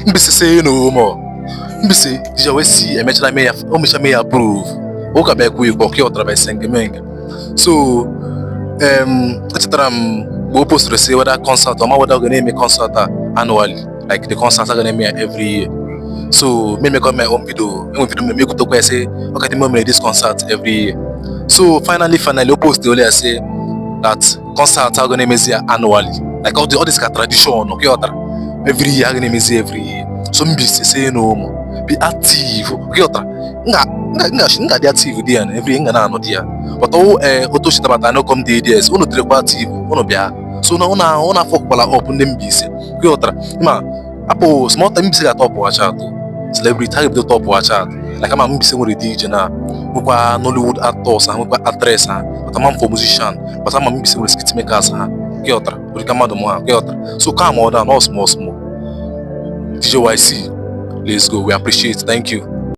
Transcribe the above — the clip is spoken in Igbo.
Mbisi say no more. Mbisi dija we see emecha me ya o mecha me approve. O ka be ku iko ke otra be sengemeng. So echetara m we post to say whether concert or whether going to make concert annually. Like the concerts are gonna make every year. So me make up my own video. My video me go to say okay the moment this concert every year. So finally we post the only say that concerts are gonna make annually. Like all this tradition okay other every year gonna make every year. So me say no more. Be active okay other. Nga dey active there and every nga na no there. But auto shit about I no come dey there. So uno trekwa active uno bia. So na una fok bala up ndem bi se. Okay other. Ma apo small time bi se top watch out. Celebrity type the top watch out. Like I'm bi se mo DJ na. Mukwa Nollywood actors and mukwa actress but I'm for musician. But I'm bi se mo skit makers ha. Okay other. We come out mo okay other. So calm down, all small. DJ YC. Let's go. We appreciate. Thank you.